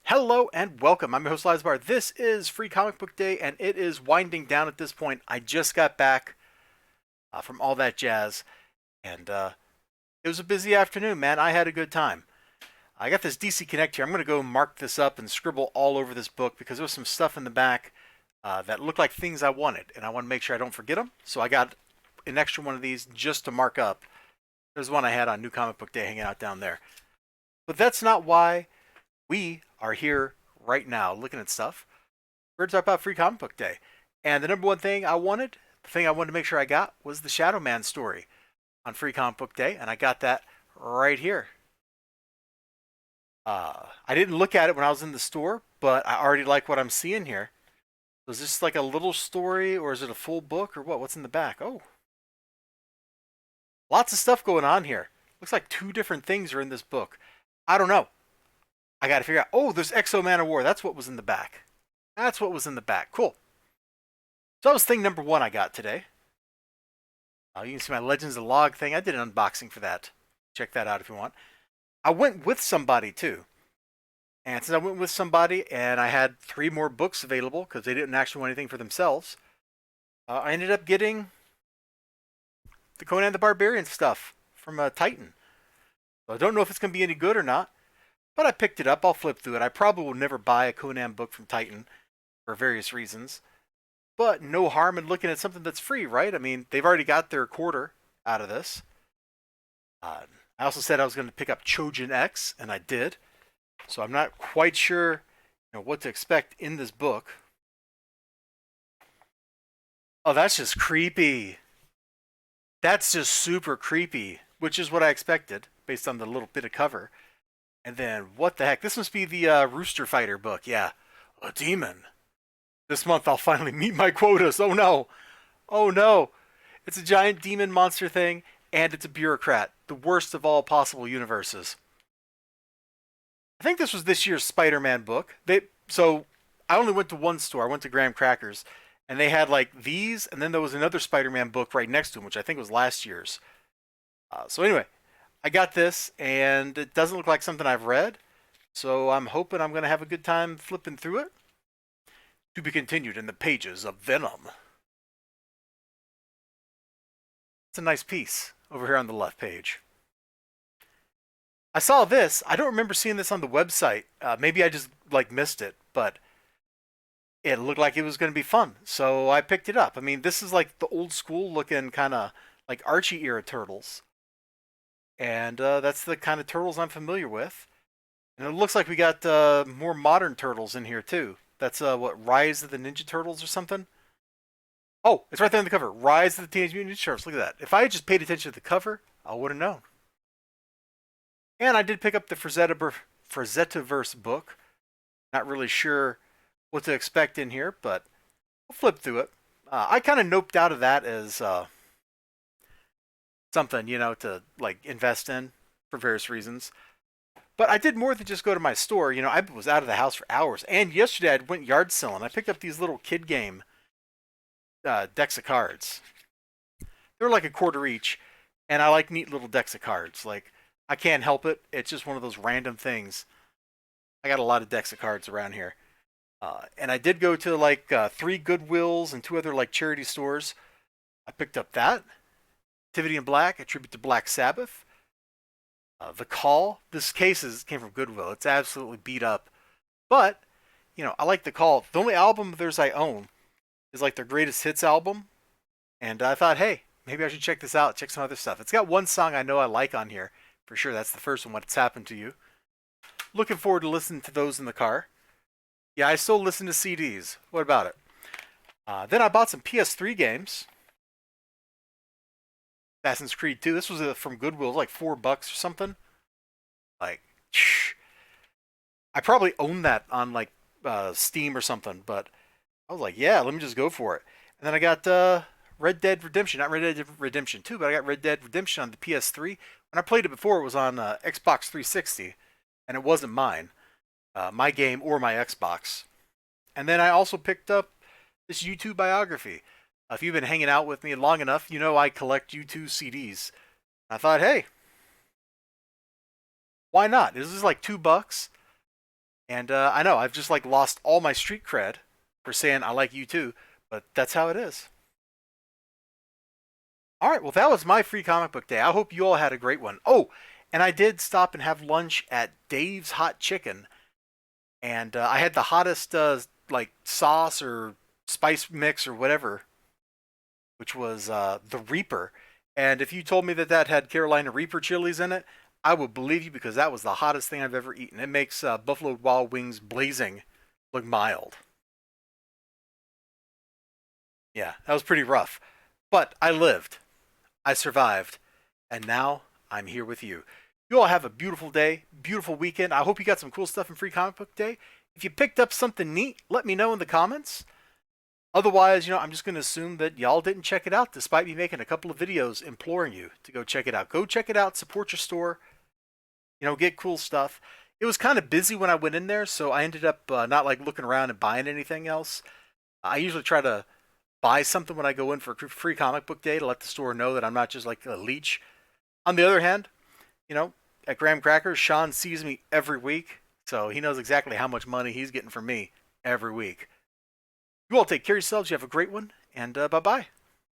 Hello and welcome. I'm your host, Elizibar. This is Free Comic Book Day, and it is winding down at this point. I just got back from all that jazz, and it was a busy afternoon, man. I had a good time. I got this DC Connect here. I'm going to go mark this up and scribble all over this book because there was some stuff in the back that looked like things I wanted, and I want to make sure I don't forget them. So I got an extra one of these just to mark up. There's one I had on New Comic Book Day hanging out down there. But that's not why we are here right now looking at stuff. We're going to talk about Free Comic Book Day. And the number one thing I wanted, the thing I wanted to make sure I got, was the Shadow Man story on Free Comic Book Day. And I got that right here. I didn't look at it when I was in the store, but I already like what I'm seeing here. So is this like a little story, or is it a full book, or what? What's in the back? Oh, lots of stuff going on here. Looks like two different things are in this book. I don't know. I got to figure out. Oh, there's Exo Man of War. That's what was in the back. That's what was in the back. Cool. So that was thing number one I got today. You can see my Legends of the Log thing. I did an unboxing for that. Check that out if you want. I went with somebody too. And since I went with somebody and I had three more books available because they didn't actually want anything for themselves, I ended up getting the Conan the Barbarian stuff from Titan. So I don't know if it's going to be any good or not, but I picked it up. I'll flip through it. I probably will never buy a Conan book from Titan for various reasons. But no harm in looking at something that's free, right? I mean, they've already got their quarter out of this. I also said I was going to pick up Chojin X, and I did. So I'm not quite sure what to expect in this book. Oh, that's just creepy. That's just super creepy, which is what I expected based on the little bit of cover. And then, what the heck? This must be the Rooster Fighter book. Yeah. A demon. This month I'll finally meet my quotas. Oh no. Oh no. It's a giant demon monster thing, and it's a bureaucrat. The worst of all possible universes. I think this was this year's Spider-Man book. So I only went to one store. I went to Graham Crackers, and they had like these, and then there was another Spider-Man book right next to them, which I think was last year's. So anyway, I got this, and it doesn't look like something I've read. So I'm hoping I'm going to have a good time flipping through it. To be continued in the pages of Venom. It's a nice piece over here on the left page. I saw this. I don't remember seeing this on the website. Maybe I just missed it, but it looked like it was going to be fun, so I picked it up. I mean, this is like the old school looking kind of like Archie era turtles, and that's the kind of turtles I'm familiar with. And it looks like we got more modern turtles in here too. That's what, Rise of the Ninja Turtles or something? Oh, it's right there on the cover. Rise of the Teenage Mutant Ninja Turtles. Look at that. If I had just paid attention to the cover, I would have known. And I did pick up the Frazetaverse book. Not really sure what to expect in here, but I'll flip through it. I kind of noped out of that as something, to invest in for various reasons. But I did more than just go to my store. I was out of the house for hours. And yesterday I went yard selling. I picked up these little kid game decks of cards. They were like a quarter each, and I like neat little decks of cards. Like, I can't help it. It's just one of those random things. I got a lot of decks of cards around here. And I did go to three Goodwills and two other charity stores. I picked up that. Activity in Black, a tribute to Black Sabbath. The Call. This came from Goodwill. It's absolutely beat up. But, I like The Call. The only album of theirs I own is their greatest hits album. And I thought, hey, maybe I should check this out, check some other stuff. It's got one song I know I like on here. For sure, that's the first one, What's Happened to You. Looking forward to listening to those in the car. Yeah, I still listen to CDs. What about it? Then I bought some PS3 games. Assassin's Creed 2. This was from Goodwill, like $4 or something. Like, I probably own that on Steam or something, but I was like, yeah, let me just go for it. And then I got Red Dead Redemption, not Red Dead Redemption 2, but I got Red Dead Redemption on the PS3. When I played it before, it was on Xbox 360, and it wasn't mine, my game or my Xbox. And then I also picked up this U2 biography. If you've been hanging out with me long enough, you know I collect U2 CDs. I thought, hey, why not? This is like $2. And I know I've just like lost all my street cred for saying I like you too, but that's how it is. All right, well, that was my free comic book day. I hope you all had a great one. Oh, and I did stop and have lunch at Dave's Hot Chicken, and I had the hottest like sauce or spice mix or whatever, which was the Reaper. And if you told me that that had Carolina Reaper chilies in it, I would believe you because that was the hottest thing I've ever eaten. It makes Buffalo Wild Wings blazing look mild. Yeah, that was pretty rough. But I lived. I survived, and now I'm here with you. You all have a beautiful day, beautiful weekend. I hope you got some cool stuff in Free Comic Book Day. If you picked up something neat, let me know in the comments. Otherwise, I'm just going to assume that y'all didn't check it out despite me making a couple of videos imploring you to go check it out. Go check it out, support your store, get cool stuff. It was kind of busy when I went in there, so I ended up not like looking around and buying anything else. I usually try to buy something when I go in for Free Comic Book Day to let the store know that I'm not just like a leech. On the other hand, at Graham Crackers, Sean sees me every week, so he knows exactly how much money he's getting from me every week. You all take care of yourselves. You have a great one, and bye bye.